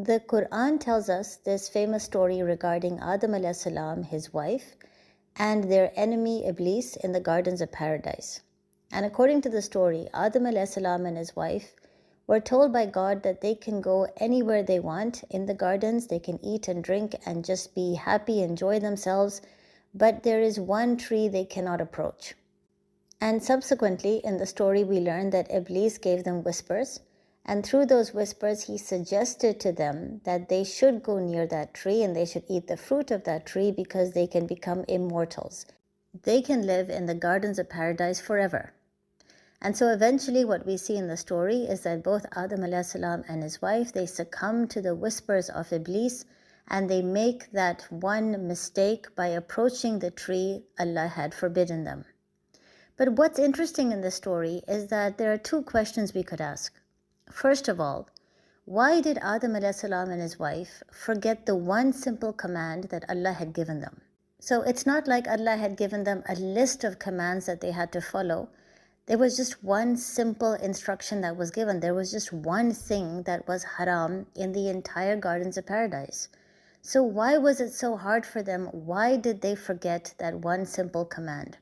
The Quran tells us this famous story regarding Adam alayhi salam, his wife, and their enemy Iblis in the gardens of paradise. And according to the story, Adam alayhi salam and his wife were told by God that they can go anywhere they want in the gardens, they can eat and drink and just be happy, enjoy themselves, but there is one tree they cannot approach. And subsequently in the story we learn that Iblis gave them whispers, and through those whispers he suggested to them that they should go near that tree and they should eat the fruit of that tree because they can become immortals. They can live in the gardens of paradise forever. And so eventually what we see in the story is that both Adam alayhi salam and his wife, they succumb to the whispers of Iblis, and they make that one mistake by approaching the tree Allah had forbidden them. But what's interesting in this story is that there are two questions we could ask. First of all, why did Adam alayhi salam and his wife forget the one simple command that Allah had given them? So it's not like Allah had given them a list of commands that they had to follow. There was just one simple instruction that was given. There was just one thing that was haram in the entire gardens of paradise. So why was it so hard for them? Why did they forget that one simple command?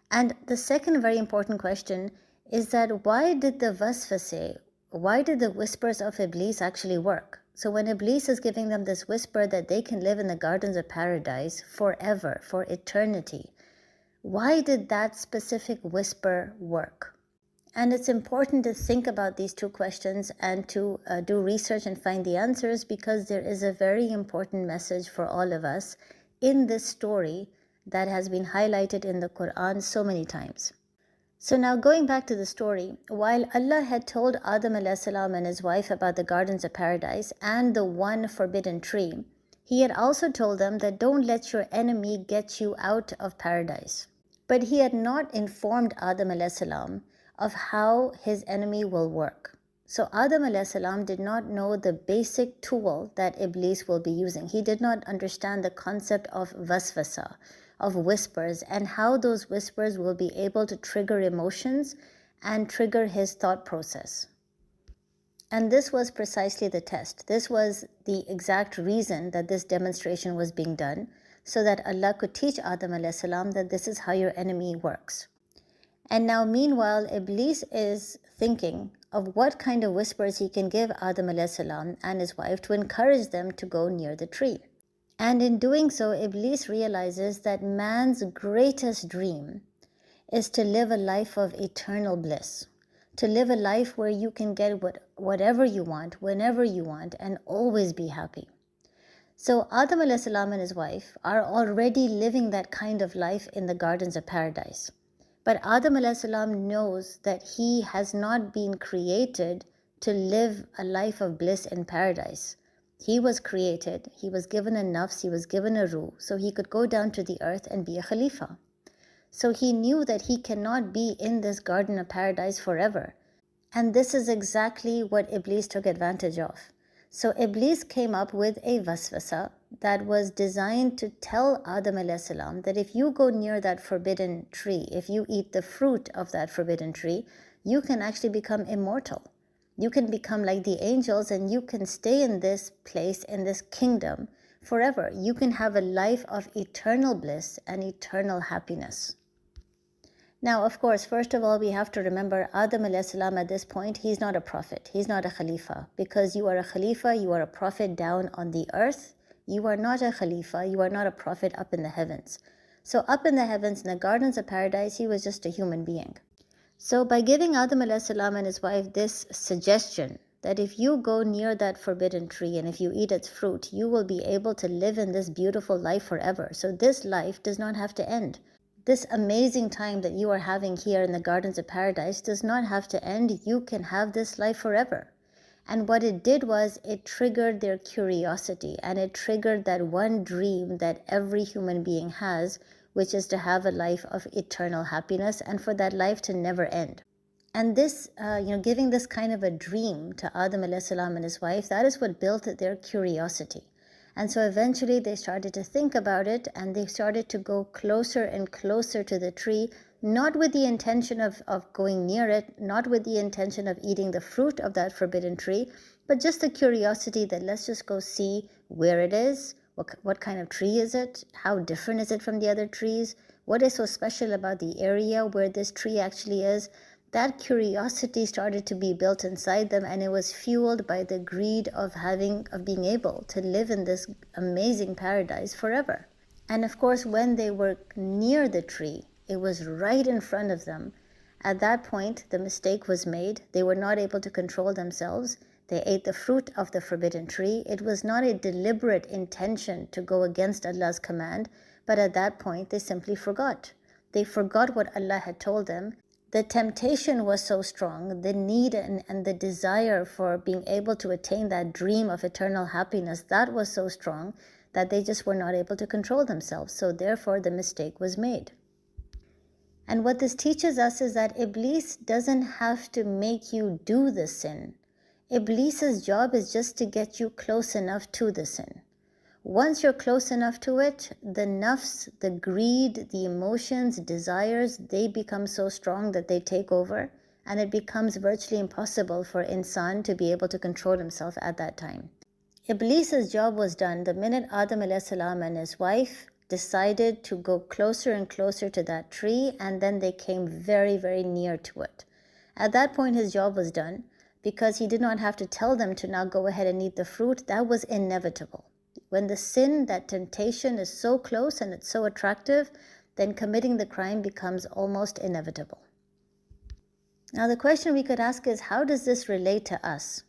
And the second very important question is that why did the waswase, why did the whispers of Iblis actually work? So when Iblis is giving them this whisper that they can live in the gardens of paradise forever, for eternity, why did that specific whisper work? And it's important to think about these two questions and to do research and find the answers, because there is a very important message for all of us in this story that has been highlighted in the Quran so many times. So now going back to the story, while Allah had told Adam alayhi salam and his wife about the gardens of paradise and the one forbidden tree, he had also told them that don't let your enemy get you out of paradise. But he had not informed Adam alayhi salam of how his enemy will work. So Adam alayhi salam did not know the basic tool that Iblis will be using. He did not understand the concept of waswasa, of whispers, and how those whispers will be able to trigger emotions and trigger his thought process. And this was precisely the test. This was the exact reason that this demonstration was being done, so that Allah could teach Adam alayhi salam that this is how your enemy works. And now meanwhile, Iblis is thinking of what kind of whispers he can give Adam alayhi salam and his wife to encourage them to go near the tree. And in doing so, Iblis realizes that man's greatest dream is to live a life of eternal bliss, to live a life where you can get whatever you want, whenever you want, and always be happy. So Adam alayhi salam and his wife are already living that kind of life in the gardens of paradise. But Adam alayhi salam knows that he has not been created to live a life of bliss in paradise. He was created, he was given a nafs, he was given a ruh, so he could go down to the earth and be a khalifa. So he knew that he cannot be in this garden of paradise forever. And this is exactly what Iblis took advantage of. So Iblis came up with a waswasa that was designed to tell Adam alayhi salam that if you go near that forbidden tree, if you eat the fruit of that forbidden tree, you can actually become immortal. You can become like the angels and you can stay in this place, in this kingdom forever. You can have a life of eternal bliss and eternal happiness. Now, of course, first of all, we have to remember Adam alayhi salam at this point, he's not a prophet, he's not a khalifa. Because you are a khalifa, you are a prophet down on the earth. You are not a khalifa, you are not a prophet up in the heavens. So up in the heavens, in the gardens of paradise, he was just a human being. So by giving Adam alayhi salam and his wife this suggestion that if you go near that forbidden tree and if you eat its fruit, you will be able to live in this beautiful life forever. So this life does not have to end. This amazing time that you are having here in the gardens of paradise does not have to end. You can have this life forever. And what it did was it triggered their curiosity, and it triggered that one dream that every human being has, which is to have a life of eternal happiness and for that life to never end. And this, giving this kind of a dream to Adam alayhi salam and his wife, that is what built their curiosity. And so eventually they started to think about it, and they started to go closer and closer to the tree not with the intention of going near it, not with the intention of eating the fruit of that forbidden tree, but just the curiosity that let's just go see where it is, what kind of tree is it, how different is it from the other trees, what is so special about the area where this tree actually is. That curiosity started to be built inside them, and it was fueled by the greed of being able to live in this amazing paradise forever. And of course, when they were near the tree, it was right in front of them. At that point, the mistake was made. They were not able to control themselves. They ate the fruit of the forbidden tree. It was not a deliberate intention to go against Allah's command, but at that point, they simply forgot. They forgot what Allah had told them. The temptation was so strong, the need and the desire for being able to attain that dream of eternal happiness, that was so strong that they just were not able to control themselves. So therefore, the mistake was made. And what this teaches us is that Iblis doesn't have to make you do the sin. Iblis's job is just to get you close enough to the sin. Once you're close enough to it, the nafs, the greed, the emotions, desires, they become so strong that they take over, and it becomes virtually impossible for insan to be able to control himself at that time. Iblis's job was done the minute Adam a.s. and his wife decided to go closer and closer to that tree, and then they came very, very near to it. At that point, his job was done because he did not have to tell them to now go ahead and eat the fruit. That was inevitable. When the sin, that temptation is so close and it's so attractive, then committing the crime becomes almost inevitable. Now the question we could ask is, how does this relate to us?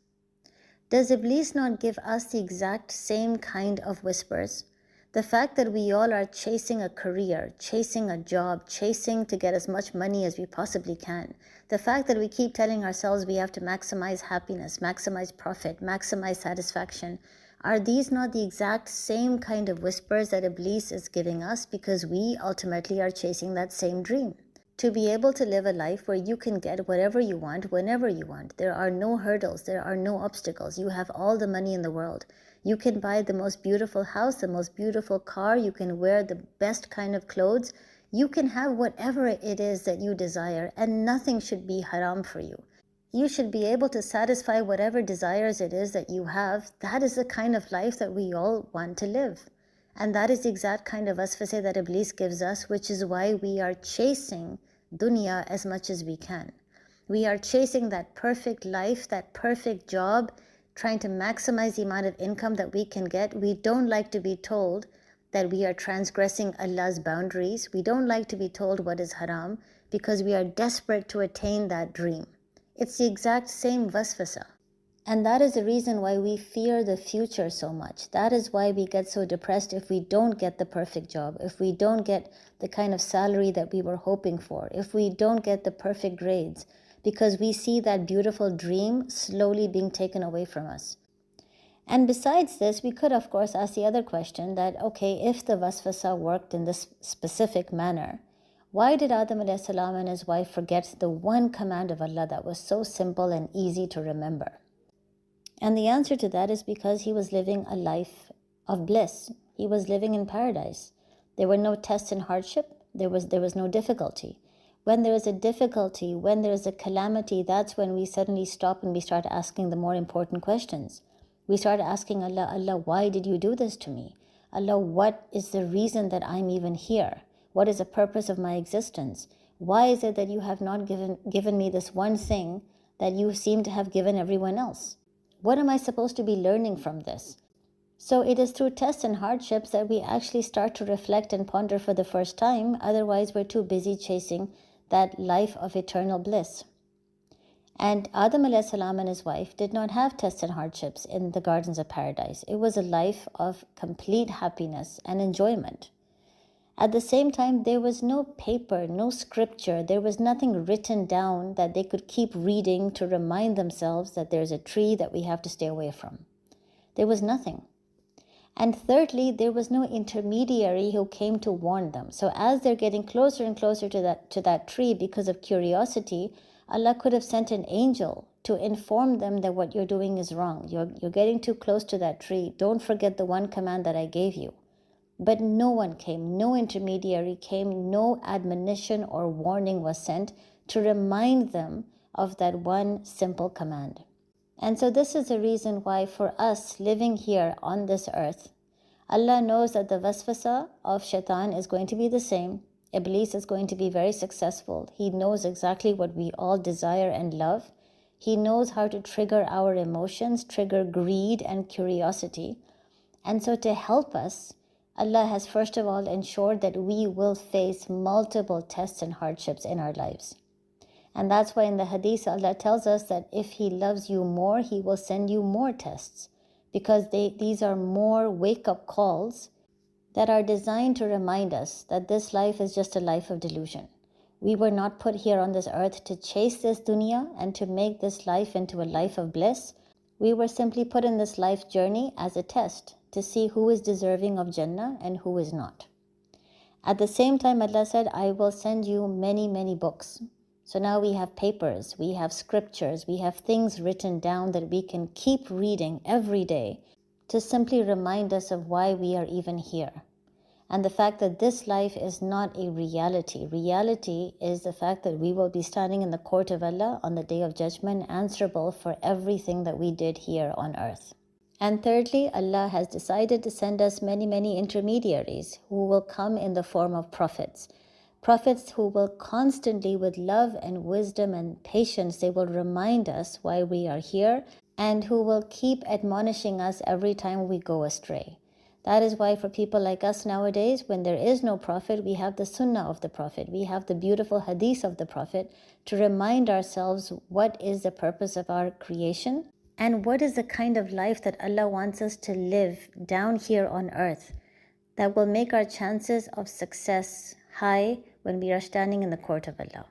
Does Iblis not give us the exact same kind of whispers? The fact that we all are chasing a career, chasing a job, chasing to get as much money as we possibly can. The fact that we keep telling ourselves we have to maximize happiness, maximize profit, maximize satisfaction. Are these not the exact same kind of whispers that Iblis is giving us because we ultimately are chasing that same dream? To be able to live a life where you can get whatever you want, whenever you want. There are no hurdles, there are no obstacles. You have all the money in the world. You can buy the most beautiful house, the most beautiful car. You can wear the best kind of clothes. You can have whatever it is that you desire, and nothing should be haram for you. You should be able to satisfy whatever desires it is that you have. That is the kind of life that we all want to live. And that is the exact kind of wasfah that Iblis gives us, which is why we are chasing dunya as much as we can. We are chasing that perfect life, that perfect job, trying to maximize the amount of income that we can get. We don't like to be told that we are transgressing Allah's boundaries. We don't like to be told what is haram because we are desperate to attain that dream. It's the exact same waswasa. And that is the reason why we fear the future so much. That is why we get so depressed if we don't get the perfect job, if we don't get the kind of salary that we were hoping for, if we don't get the perfect grades, because we see that beautiful dream slowly being taken away from us. And besides this, we could of course ask the other question that, okay, if the waswasa worked in this specific manner, why did Adam a.s. and his wife forget the one command of Allah that was so simple and easy to remember? And the answer to that is because he was living a life of bliss. He was living in paradise. There were no tests and hardship. There was no difficulty. When there is a difficulty, when there is a calamity, that's when we suddenly stop and we start asking the more important questions. We start asking Allah, Allah, why did you do this to me? Allah, what is the reason that I'm even here? What is the purpose of my existence? Why is it that you have not given me this one thing that you seem to have given everyone else? What am I supposed to be learning from this? So it is through tests and hardships that we actually start to reflect and ponder for the first time. Otherwise, we're too busy chasing that life of eternal bliss. And Adam a.s. and his wife did not have tests and hardships in the gardens of paradise. It was a life of complete happiness and enjoyment. At the same time, there was no paper, no scripture. There was nothing written down that they could keep reading to remind themselves that there's a tree that we have to stay away from. There was nothing. And thirdly, there was no intermediary who came to warn them. So as they're getting closer and closer to that tree because of curiosity, Allah could have sent an angel to inform them that what you're doing is wrong. You're getting too close to that tree. Don't forget the one command that I gave you. But no one came, no intermediary came, no admonition or warning was sent to remind them of that one simple command. And so this is the reason why for us living here on this earth, Allah knows that the waswasa of shaitan is going to be the same. Iblis is going to be very successful. He knows exactly what we all desire and love. He knows how to trigger our emotions, trigger greed and curiosity. And so to help us, Allah has first of all ensured that we will face multiple tests and hardships in our lives. And that's why in the hadith, Allah tells us that if He loves you more, He will send you more tests, because these are more wake-up calls that are designed to remind us that this life is just a life of delusion. We were not put here on this earth to chase this dunya and to make this life into a life of bliss. We were simply put in this life journey as a test to see who is deserving of Jannah and who is not. At the same time, Allah said, I will send you many, many books. So now we have papers, we have scriptures, we have things written down that we can keep reading every day to simply remind us of why we are even here. And the fact that this life is not a reality. Reality is the fact that we will be standing in the court of Allah on the Day of Judgment, answerable for everything that we did here on earth. And thirdly, Allah has decided to send us many, many intermediaries who will come in the form of prophets. Prophets who will constantly, with love and wisdom and patience, they will remind us why we are here, and who will keep admonishing us every time we go astray. That is why for people like us nowadays, when there is no prophet, we have the sunnah of the prophet. We have the beautiful hadith of the prophet to remind ourselves what is the purpose of our creation and what is the kind of life that Allah wants us to live down here on earth that will make our chances of success high when we are standing in the court of Allah.